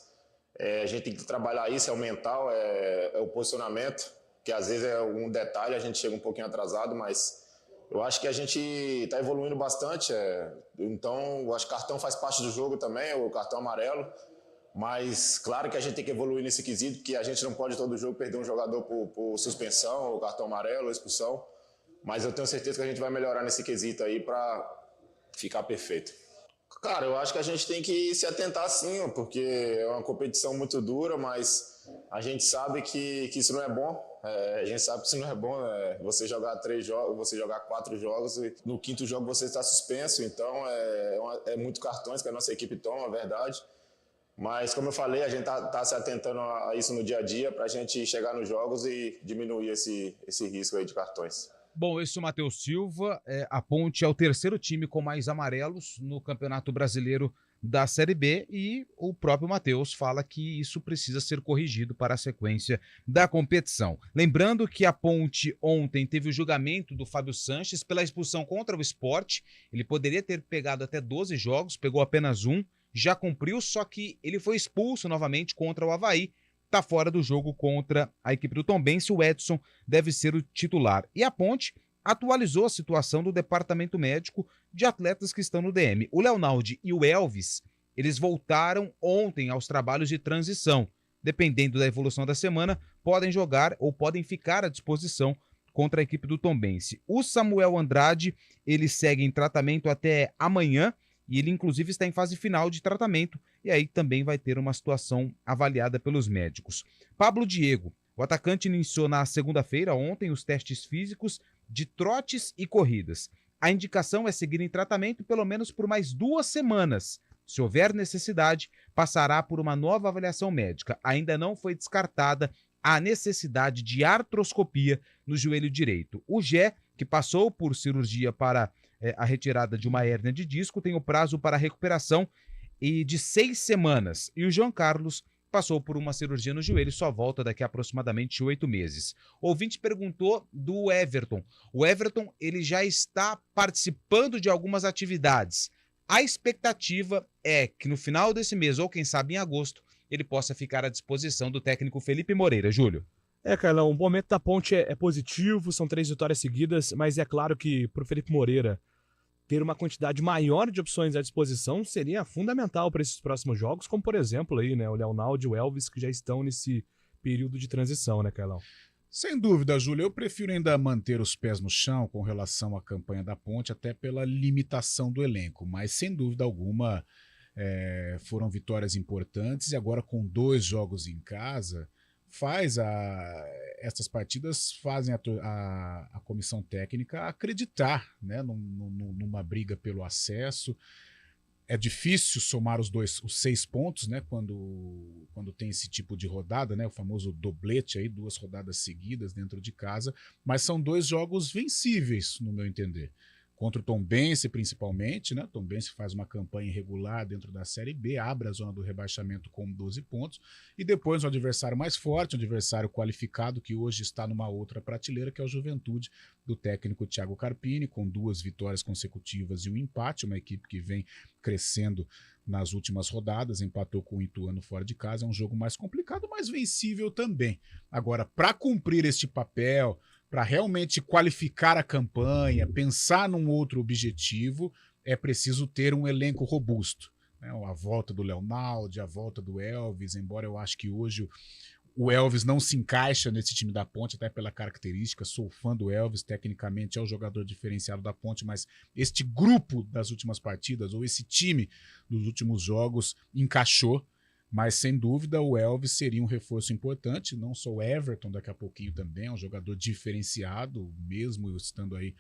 a gente tem que trabalhar isso, é o mental, é o posicionamento, que às vezes é um detalhe, a gente chega um pouquinho atrasado, mas eu acho que a gente está evoluindo bastante. Então, eu acho que o cartão faz parte do jogo também, o cartão amarelo, mas claro que a gente tem que evoluir nesse quesito, porque a gente não pode todo jogo perder um jogador por suspensão, o cartão amarelo, expulsão, mas eu tenho certeza que a gente vai melhorar nesse quesito aí para ficar perfeito. Cara, eu acho que a gente tem que se atentar sim, porque é uma competição muito dura, mas a gente sabe que isso não é bom. A gente sabe que isso não é bom, você jogar 3 jogos, você jogar 4 jogos e no 5º jogo você está suspenso. Então é muito cartões que a nossa equipe toma, é verdade. Mas como eu falei, a gente tá se atentando a isso no dia a dia para a gente chegar nos jogos e diminuir esse risco aí de cartões. Bom, esse é o Matheus Silva. A Ponte é o 3º time com mais amarelos no Campeonato Brasileiro da Série B, e o próprio Matheus fala que isso precisa ser corrigido para a sequência da competição. Lembrando que a Ponte ontem teve o julgamento do Fábio Sanches pela expulsão contra o Sport. Ele poderia ter pegado até 12 jogos, pegou apenas 1, já cumpriu, só que ele foi expulso novamente contra o Avaí. Está fora do jogo contra a equipe do Tombense. O Edson deve ser o titular. E a Ponte atualizou a situação do departamento médico de atletas que estão no DM. O Leonaldi e o Elvis, eles voltaram ontem aos trabalhos de transição. Dependendo da evolução da semana, podem jogar ou podem ficar à disposição contra a equipe do Tombense. O Samuel Andrade, ele segue em tratamento até amanhã, e ele inclusive está em fase final de tratamento, e aí também vai ter uma situação avaliada pelos médicos. Pablo Diego, o atacante, iniciou na segunda-feira, ontem, os testes físicos de trotes e corridas. A indicação é seguir em tratamento pelo menos por mais 2 semanas. Se houver necessidade, passará por uma nova avaliação médica. Ainda não foi descartada a necessidade de artroscopia no joelho direito. O Gé, que passou por cirurgia para a retirada de uma hérnia de disco, tem o prazo para recuperação de 6 semanas. E o João Carlos passou por uma cirurgia no joelho e só volta daqui a aproximadamente 8 meses. O ouvinte perguntou do Everton. O Everton, ele já está participando de algumas atividades. A expectativa é que no final desse mês, ou quem sabe em agosto, ele possa ficar à disposição do técnico Felipe Moreira. Júlio. Carlão, o momento da Ponte é positivo, são 3 vitórias seguidas, mas é claro que para o Felipe Moreira ter uma quantidade maior de opções à disposição seria fundamental para esses próximos jogos, como por exemplo aí, né, o Leonaldo e o Elvis, que já estão nesse período de transição, né, Carlão? Sem dúvida, Júlio, eu prefiro ainda manter os pés no chão com relação à campanha da Ponte, até pela limitação do elenco, mas sem dúvida alguma foram vitórias importantes, e agora com 2 jogos em casa, essas partidas fazem a comissão técnica acreditar, né, numa briga pelo acesso. É difícil somar os 6 pontos, né, quando tem esse tipo de rodada, né, o famoso doblete aí, 2 rodadas seguidas dentro de casa, mas são 2 jogos vencíveis, no meu entender. Contra o Tombense, principalmente, né? O Tombense faz uma campanha irregular dentro da Série B, abre a zona do rebaixamento com 12 pontos, e depois um adversário mais forte, um adversário qualificado, que hoje está numa outra prateleira, que é o Juventude, do técnico Thiago Carpini, com 2 vitórias consecutivas e um empate, uma equipe que vem crescendo nas últimas rodadas, empatou com o Ituano fora de casa, é um jogo mais complicado, mas vencível também. Agora, para cumprir este papel, para realmente qualificar a campanha, pensar num outro objetivo, é preciso ter um elenco robusto, né? A volta do Leonaldo, a volta do Elvis, embora eu acho que hoje o Elvis não se encaixa nesse time da Ponte, até pela característica, sou fã do Elvis, tecnicamente é o jogador diferenciado da Ponte, mas este grupo das últimas partidas, ou esse time dos últimos jogos, encaixou. Mas, sem dúvida, o Elvis seria um reforço importante, não só o Everton, daqui a pouquinho também, é um jogador diferenciado, mesmo estando aí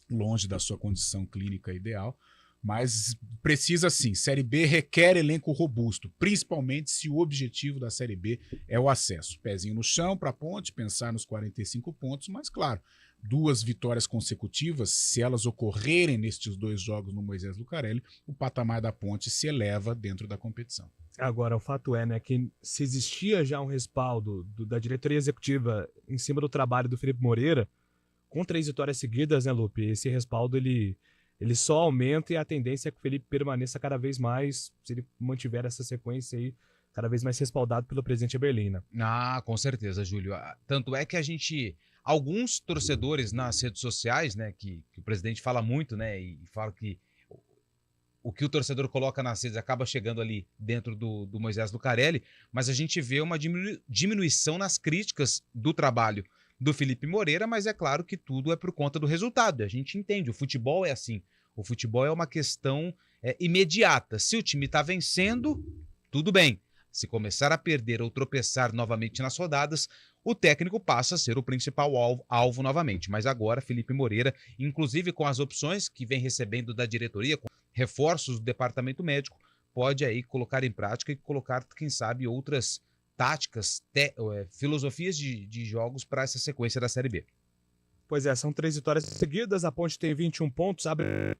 longe da sua condição clínica ideal, mas precisa sim, Série B requer elenco robusto, principalmente se o objetivo da Série B é o acesso. Pezinho no chão para a Ponte, pensar nos 45 pontos, mas claro, 2 vitórias consecutivas, se elas ocorrerem nestes 2 jogos no Moisés Lucarelli, o patamar da Ponte se eleva dentro da competição. Agora, o fato é, né, que se existia já um respaldo da diretoria executiva em cima do trabalho do Felipe Moreira, com 3 vitórias seguidas, né, Lupe, esse respaldo ele só aumenta e a tendência é que o Felipe permaneça cada vez mais, se ele mantiver essa sequência aí, cada vez mais respaldado pelo presidente Eberlin. Ah, com certeza, Júlio. Tanto é que alguns torcedores nas redes sociais, né, que o presidente fala muito, né, e fala que o que o torcedor coloca nas redes acaba chegando ali dentro do Moisés Lucarelli, mas a gente vê uma diminuição nas críticas do trabalho do Felipe Moreira, mas é claro que tudo é por conta do resultado. A gente entende, o futebol é assim. O futebol é uma questão imediata. Se o time está vencendo, tudo bem. Se começar a perder ou tropeçar novamente nas rodadas, o técnico passa a ser o principal alvo novamente. Mas agora, Felipe Moreira, inclusive com as opções que vem recebendo da diretoria, com reforços do departamento médico, pode aí colocar em prática e colocar, quem sabe, outras táticas, filosofias de jogos para essa sequência da Série B. Pois é, são 3 vitórias seguidas, a Ponte tem 21 pontos, abre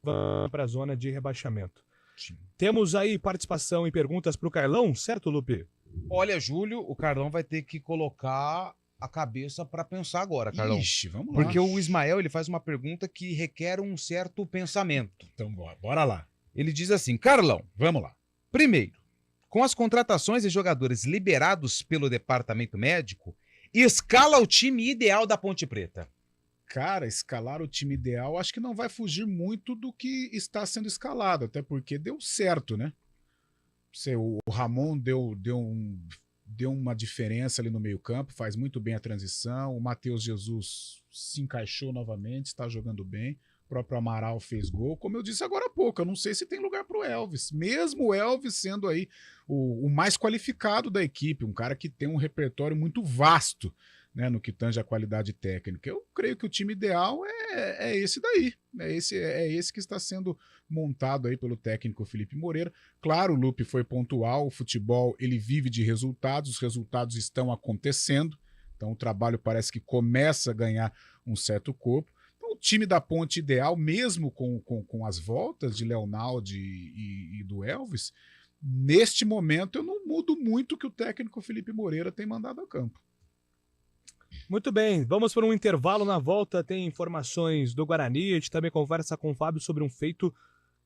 para a zona de rebaixamento. Sim. Temos aí participação e perguntas para o Carlão, certo, Lupe? Olha, Júlio, o Carlão vai ter que colocar a cabeça para pensar agora, Carlão. Ixi, vamos lá. Porque o Ismael ele faz uma pergunta que requer um certo pensamento. Então, bora lá. Ele diz assim, Carlão, vamos lá. Primeiro, com as contratações de jogadores liberados pelo departamento médico, escala o time ideal da Ponte Preta. Cara, escalar o time ideal acho que não vai fugir muito do que está sendo escalado, até porque deu certo, né? O Ramon deu uma diferença ali no meio-campo, faz muito bem a transição. O Matheus Jesus se encaixou novamente, está jogando bem. O próprio Amaral fez gol. Como eu disse agora há pouco, eu não sei se tem lugar para o Elvis. Mesmo o Elvis sendo aí o mais qualificado da equipe, um cara que tem um repertório muito vasto, né, no que tange a qualidade técnica. Eu creio que o time ideal é esse daí. É esse que está sendo montado aí pelo técnico Felipe Moreira. Claro, o Lupe foi pontual, o futebol ele vive de resultados, os resultados estão acontecendo, então o trabalho parece que começa a ganhar um certo corpo. Então o time da Ponte ideal, mesmo com as voltas de Leonaldo e do Elvis, neste momento eu não mudo muito o que o técnico Felipe Moreira tem mandado a campo. Muito bem, vamos para um intervalo. Na volta tem informações do Guarani, a gente também conversa com o Fábio sobre um feito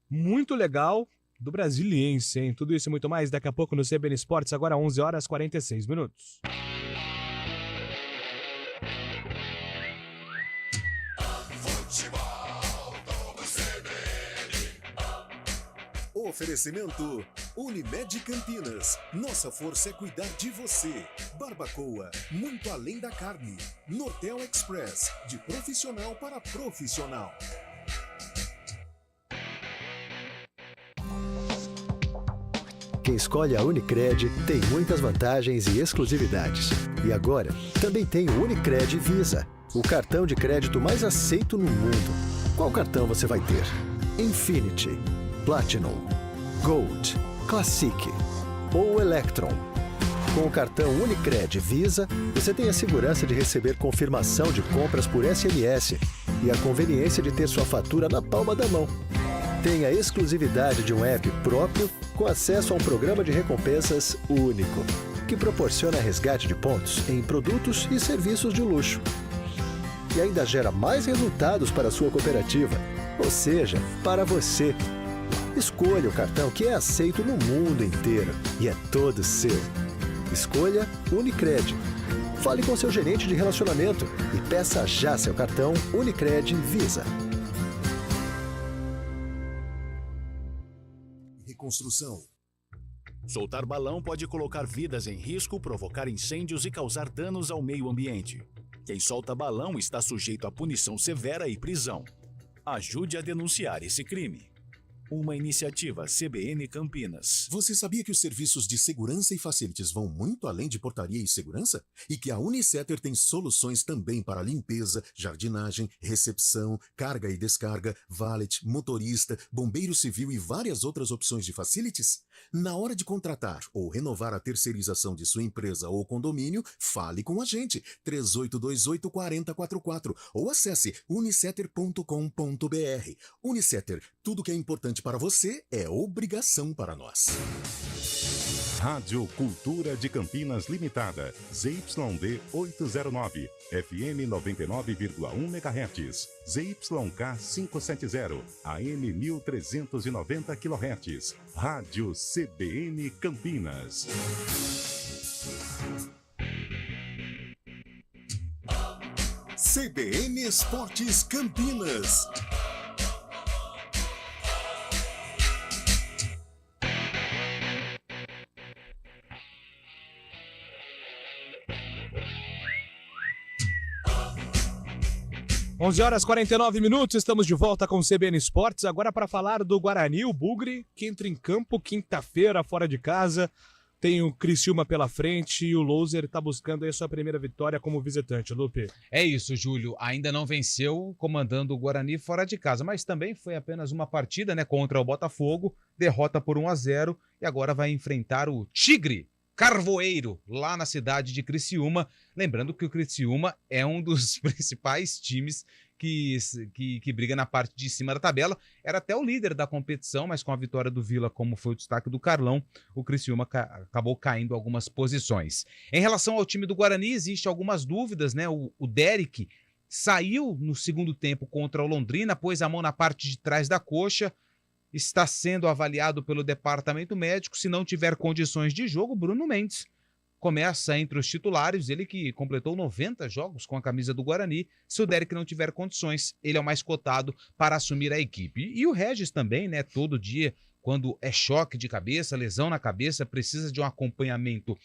muito legal do Brasiliense, hein? Tudo isso e muito mais daqui a pouco no CBN Esportes, agora 11h46. Oferecimento Unimed Campinas. Nossa força é cuidar de você. Barbacoa, muito além da carne. Nortel Express, de profissional para profissional. Quem escolhe a Unicred tem muitas vantagens e exclusividades. E agora, também tem o Unicred Visa, o cartão de crédito mais aceito no mundo. Qual cartão você vai ter? Infinity, Platinum, Gold, Classic ou Electron? Com o cartão Unicred Visa, você tem a segurança de receber confirmação de compras por SMS e a conveniência de ter sua fatura na palma da mão. Tem a exclusividade de um app próprio com acesso a um programa de recompensas único, que proporciona resgate de pontos em produtos e serviços de luxo. E ainda gera mais resultados para a sua cooperativa, ou seja, para você. Escolha o cartão que é aceito no mundo inteiro e é todo seu. Escolha Unicred. Fale com seu gerente de relacionamento e peça já seu cartão Unicred Visa. Reconstrução. Soltar balão pode colocar vidas em risco, provocar incêndios e causar danos ao meio ambiente. Quem solta balão está sujeito a punição severa e prisão. Ajude a denunciar esse crime. Uma iniciativa CBN Campinas. Você sabia que os serviços de segurança e facilities vão muito além de portaria e segurança? E que a Unicetter tem soluções também para limpeza, jardinagem, recepção, carga e descarga, valet, motorista, bombeiro civil e várias outras opções de facilities? Na hora de contratar ou renovar a terceirização de sua empresa ou condomínio, fale com a gente, 3828-4044 ou acesse unicetter.com.br. Unicetter, tudo que é importante para você é obrigação para nós. Rádio Cultura de Campinas Limitada, ZYD 809, FM 99,1 MHz, ZYK 570, AM 1390 kHz, Rádio CBN Campinas. CBN Esportes Campinas. Onze horas 49 minutos, estamos de volta com o CBN Esportes, agora para falar do Guarani, o Bugre, que entra em campo quinta-feira, fora de casa, tem o Criciúma pela frente e o Loser está buscando aí a sua primeira vitória como visitante, Lupe. É isso, Júlio, ainda não venceu comandando o Guarani fora de casa, mas também foi apenas uma partida, né, contra o Botafogo, derrota por 1-0 e agora vai enfrentar o Tigre Carvoeiro, lá na cidade de Criciúma. Lembrando que o Criciúma é um dos principais times que briga na parte de cima da tabela. Era até o líder da competição, mas com a vitória do Vila, como foi o destaque do Carlão, o Criciúma acabou caindo algumas posições. Em relação ao time do Guarani, existe algumas dúvidas, né? O Derek saiu no segundo tempo contra o Londrina, pôs a mão na parte de trás da coxa, está sendo avaliado pelo departamento médico. Se não tiver condições de jogo, Bruno Mendes começa entre os titulares, ele que completou 90 jogos com a camisa do Guarani. Se o Derek não tiver condições, ele é o mais cotado para assumir a equipe. E o Regis também, né, todo dia, quando é choque de cabeça, lesão na cabeça, precisa de um acompanhamento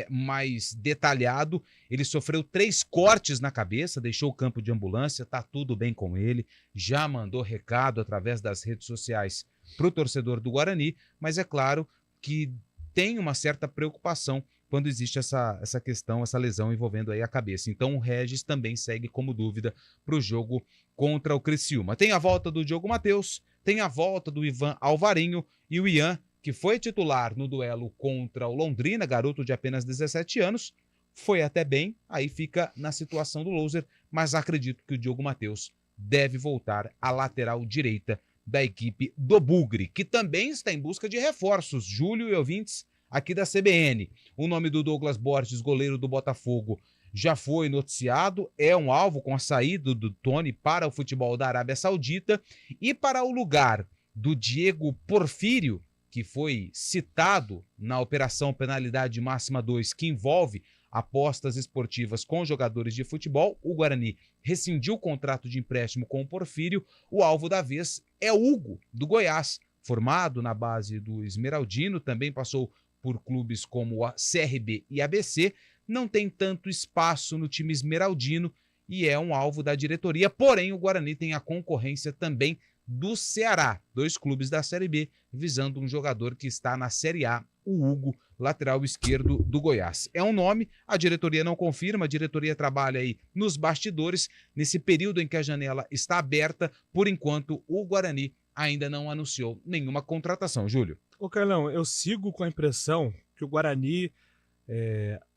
mais detalhado. Ele sofreu 3 cortes na cabeça, deixou o campo de ambulância, tá tudo bem com ele, já mandou recado através das redes sociais para o torcedor do Guarani, mas é claro que tem uma certa preocupação quando existe essa questão, essa lesão envolvendo aí a cabeça. Então o Regis também segue como dúvida para o jogo contra o Criciúma. Tem a volta do Diogo Matheus, tem a volta do Ivan Alvarinho e o Ian, que foi titular no duelo contra o Londrina, garoto de apenas 17 anos, foi até bem, aí fica na situação do loser, mas acredito que o Diogo Matheus deve voltar à lateral direita da equipe do Bugre, que também está em busca de reforços. Júlio e ouvintes aqui da CBN. O nome do Douglas Borges, goleiro do Botafogo, já foi noticiado, é um alvo com a saída do Tony para o futebol da Arábia Saudita, e para o lugar do Diego Porfírio, que foi citado na Operação Penalidade Máxima 2, que envolve apostas esportivas com jogadores de futebol. O Guarani rescindiu o contrato de empréstimo com o Porfírio. O alvo da vez é o Hugo, do Goiás, formado na base do Esmeraldino, também passou por clubes como a CRB e ABC, não tem tanto espaço no time esmeraldino e é um alvo da diretoria, porém o Guarani tem a concorrência também do Ceará, 2 clubes da Série B, visando um jogador que está na Série A, o Hugo, lateral esquerdo do Goiás. É um nome, a diretoria não confirma, a diretoria trabalha aí nos bastidores, nesse período em que a janela está aberta. Por enquanto, o Guarani ainda não anunciou nenhuma contratação. Júlio. Ô Carlão, eu sigo com a impressão que o Guarani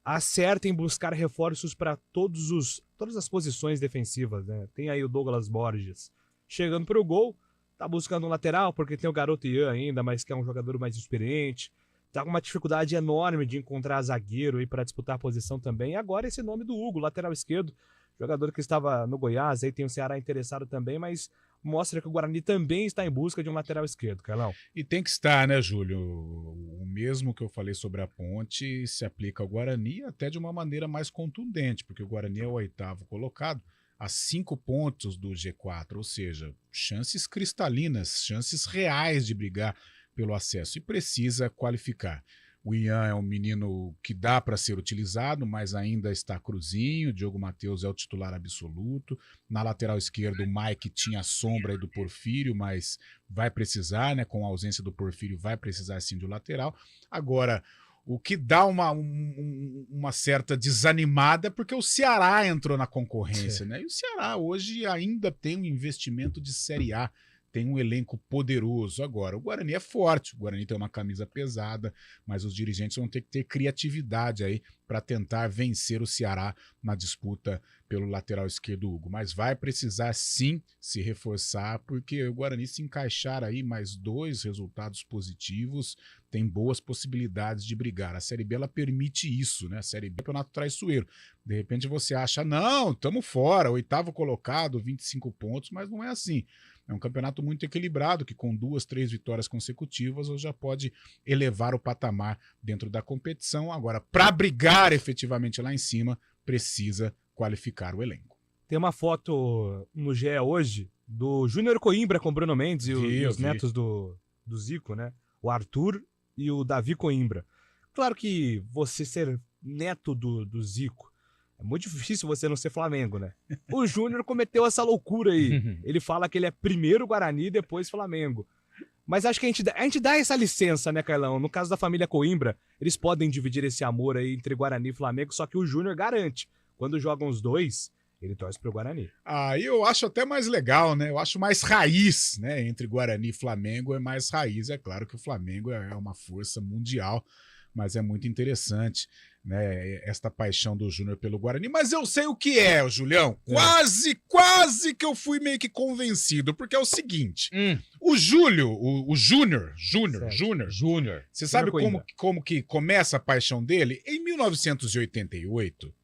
acerta em buscar reforços para todas as posições defensivas, né? Tem aí o Douglas Borges chegando para o gol, tá buscando um lateral porque tem o garoto Ian ainda, mas que é um jogador mais experiente. Tá com uma dificuldade enorme de encontrar zagueiro aí para disputar a posição também. E agora esse nome do Hugo, lateral esquerdo, jogador que estava no Goiás, aí tem o Ceará interessado também, mas mostra que o Guarani também está em busca de um lateral esquerdo, Carlão. E tem que estar, né, Júlio? O mesmo que eu falei sobre a Ponte se aplica ao Guarani até de uma maneira mais contundente, porque o Guarani é o 8º colocado, a 5 pontos do G4, ou seja, chances cristalinas, chances reais de brigar pelo acesso, e precisa qualificar. O Ian é um menino que dá para ser utilizado, mas ainda está cruzinho. O Diogo Matheus é o titular absoluto. Na lateral esquerda, o Mike tinha a sombra aí do Porfírio, mas vai precisar, né? Com a ausência do Porfírio, vai precisar sim de um lateral. Agora, o que dá uma certa desanimada é porque o Ceará entrou na concorrência, né? E o Ceará hoje ainda tem um investimento de Série A. Tem um elenco poderoso. Agora, o Guarani é forte, o Guarani tem uma camisa pesada, mas os dirigentes vão ter que ter criatividade aí para tentar vencer o Ceará na disputa pelo lateral esquerdo Hugo. Mas vai precisar sim se reforçar, porque o Guarani se encaixar aí mais 2 resultados positivos, tem boas possibilidades de brigar. A Série B ela permite isso, né? A Série B é campeonato traiçoeiro. De repente você acha, não, estamos fora, 8º colocado, 25 pontos, mas não é assim. É um campeonato muito equilibrado, que com 2, 3 vitórias consecutivas você já pode elevar o patamar dentro da competição. Agora, para brigar efetivamente lá em cima, precisa qualificar o elenco. Tem uma foto no GE hoje do Júnior Coimbra com o Bruno Mendes e os netos do Zico, né? O Arthur e o Davi Coimbra. Claro que você ser neto do Zico, é muito difícil você não ser Flamengo, né? O Júnior cometeu essa loucura aí. Ele fala que ele é primeiro Guarani e depois Flamengo. Mas acho que a gente dá essa licença, né, Carlão? No caso da família Coimbra, eles podem dividir esse amor aí entre Guarani e Flamengo, só que o Júnior garante. Quando jogam os dois, ele torce pro Guarani. Aí eu acho até mais legal, né? Eu acho mais raiz, né? Entre Guarani e Flamengo é mais raiz. É claro que o Flamengo é uma força mundial, mas é muito interessante, né, esta paixão do Júnior pelo Guarani. Mas eu sei o que é, Julião. Quase que eu fui meio que convencido, porque é o seguinte, o Júnior, você sabe como que começa a paixão dele? Em 1988,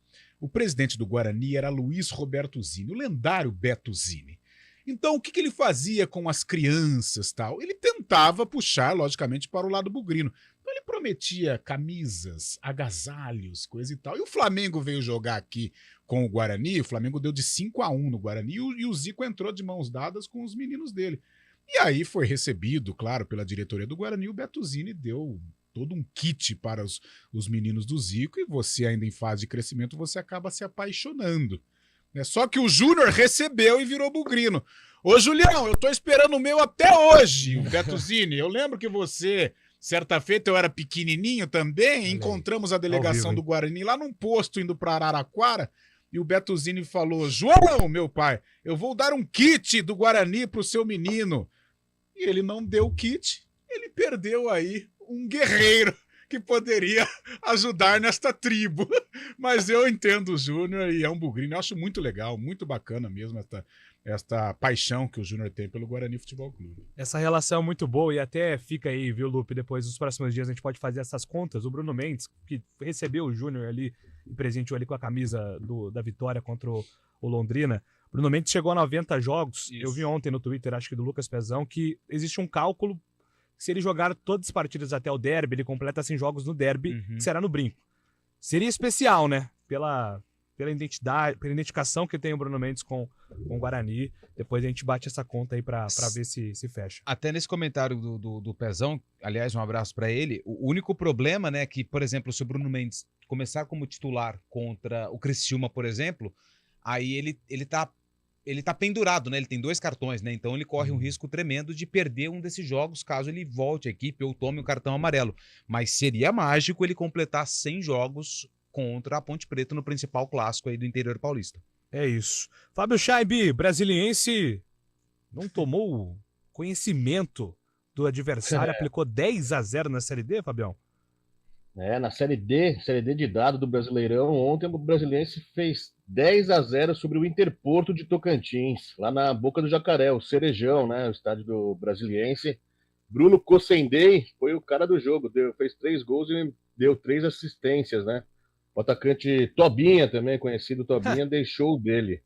o presidente do Guarani era Luiz Roberto Zini, o lendário Beto Zini. Então, o que ele fazia com as crianças tal? Ele tentava puxar, logicamente, para o lado bugrino. Então, ele prometia camisas, agasalhos, coisa e tal. E o Flamengo veio jogar aqui com o Guarani, o Flamengo deu de 5-1 no Guarani e o Zico entrou de mãos dadas com os meninos dele. E aí foi recebido, claro, pela diretoria do Guarani, e o Beto Zini deu todo um kit para os meninos do Zico, e você ainda em fase de crescimento, você acaba se apaixonando. Só que o Júnior recebeu e virou bugrino. Ô, Julião, eu tô esperando o meu até hoje, o Beto Zini. Eu lembro que você, certa feita, eu era pequenininho também, encontramos a delegação do Guarani lá num posto indo para Araraquara, e o Beto Zini falou, João, meu pai, eu vou dar um kit do Guarani pro seu menino. E ele não deu o kit, ele perdeu aí um guerreiro que poderia ajudar nesta tribo. Mas eu entendo o Júnior e é um bugrino. Eu acho muito legal, muito bacana mesmo esta paixão que o Júnior tem pelo Guarani Futebol Clube. Essa relação é muito boa e até fica aí, viu, Lupe? Depois, nos próximos dias, a gente pode fazer essas contas. O Bruno Mendes, que recebeu o Júnior ali e presenteou ali com a camisa da vitória contra o Londrina. Bruno Mendes chegou a 90 jogos. Isso. Eu vi ontem no Twitter, acho que do Lucas Pezão, que existe um cálculo. Se ele jogar todas as partidas até o derby, ele completa 100 jogos no derby, que será no Brinco. Seria especial, né? Pela identidade, pela identificação que tem o Bruno Mendes com o Guarani. Depois a gente bate essa conta aí pra ver se fecha. Até nesse comentário do Pezão, aliás, um abraço pra ele, o único problema, né, que, por exemplo, se o Bruno Mendes começar como titular contra o Criciúma, por exemplo, aí ele ele tá pendurado, né? Ele tem 2 cartões, né? Então ele corre um risco tremendo de perder um desses jogos caso ele volte à equipe ou tome o cartão amarelo. Mas seria mágico ele completar 100 jogos contra a Ponte Preta no principal clássico aí do interior paulista. É isso. Fábio Scheibe, brasiliense, não tomou conhecimento do adversário, aplicou 10-0 na Série D, Fabião? Na Série D de dado do Brasileirão, ontem o Brasiliense fez 10-0 sobre o Interporto de Tocantins, lá na Boca do Jacaré, o Cerejão, né, o estádio do Brasiliense. Bruno Cossendei foi o cara do jogo, fez 3 gols e deu 3 assistências, né? O atacante Tobinha, também conhecido Tobinha, deixou o dele.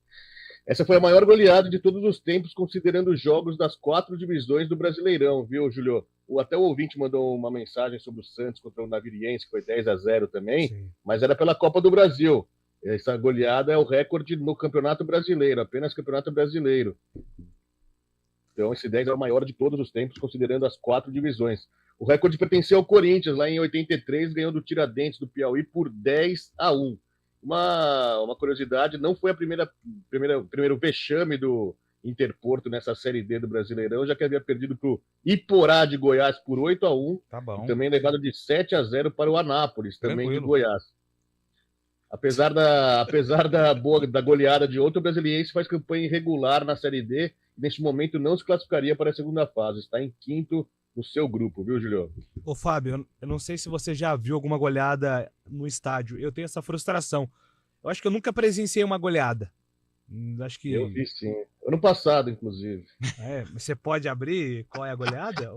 Essa foi a maior goleada de todos os tempos, considerando os jogos das 4 divisões do Brasileirão, viu, Julio? Até o ouvinte mandou uma mensagem sobre o Santos contra o Naviriense, que foi 10-0 também, sim, mas era pela Copa do Brasil. Essa goleada é o recorde no Campeonato Brasileiro, apenas Campeonato Brasileiro. Então esse 10 é o maior de todos os tempos, considerando as 4 divisões. O recorde pertencia ao Corinthians, lá em 83, ganhou do Tiradentes do Piauí por 10-1. Uma curiosidade, não foi a primeiro vexame do Interporto nessa Série D do Brasileirão, já que havia perdido para o Iporá de Goiás por 8-1, tá bom, e também levado de 7-0 para o Anápolis, também de Goiás. Apesar da goleada de ontem, o Brasiliense faz campanha irregular na Série D e neste momento não se classificaria para a segunda fase, está em 5º no seu grupo, viu, Julio? Ô, Fábio, eu não sei se você já viu alguma goleada no estádio. Eu tenho essa frustração. Eu acho que eu nunca presenciei uma goleada. Acho que... Eu vi sim. Ano passado, inclusive. Você pode abrir qual é a goleada?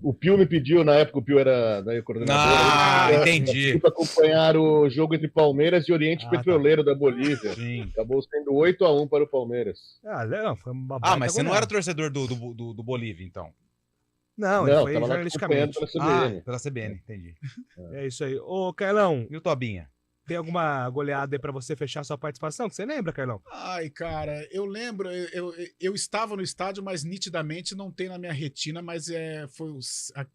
O Pio me pediu, na época o Pio era coordenador. Entendi. Para acompanhar o jogo entre Palmeiras e Oriente Petroleiro da Bolívia. Sim. Acabou sendo 8-1 para o Palmeiras. Não, foi uma mas você não era torcedor do Bolívia, então? Não, ele foi jornalisticamente. Pela CBN. Pela CBN, entendi. É isso aí. Ô, Carlão. E o Tobinha? Tem alguma goleada aí pra você fechar sua participação? Que você lembra, Carlão? Ai, cara, eu lembro, eu estava no estádio, mas nitidamente não tem na minha retina, mas foi o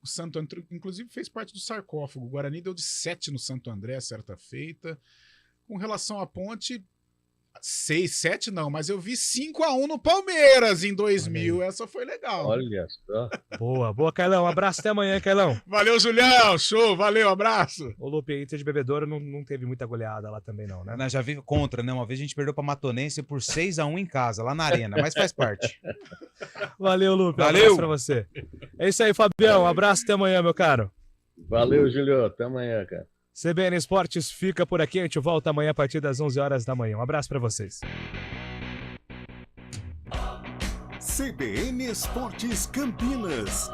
Santo André, inclusive fez parte do sarcófago. O Guarani deu de 7 no Santo André, certa feita. Com relação à Ponte, 6-7 não, mas eu vi 5-1 no Palmeiras em 2000, essa foi legal. Olha só. Boa, Carlão, um abraço, até amanhã, Carlão. Valeu, Julião, show, valeu, abraço. O Lupe, Inter de Bebedouro não teve muita goleada lá também não, né? Não, já vi contra, né? Uma vez a gente perdeu pra Matonense por 6-1 em casa, lá na arena, mas faz parte. Valeu, Lupe, valeu. Um abraço pra você. É isso aí, Fabião, um abraço, até amanhã, meu caro. Valeu, Julio, até amanhã, cara. CBN Esportes fica por aqui, a gente volta amanhã a partir das 11 horas da manhã. Um abraço para vocês. CBN Esportes Campinas.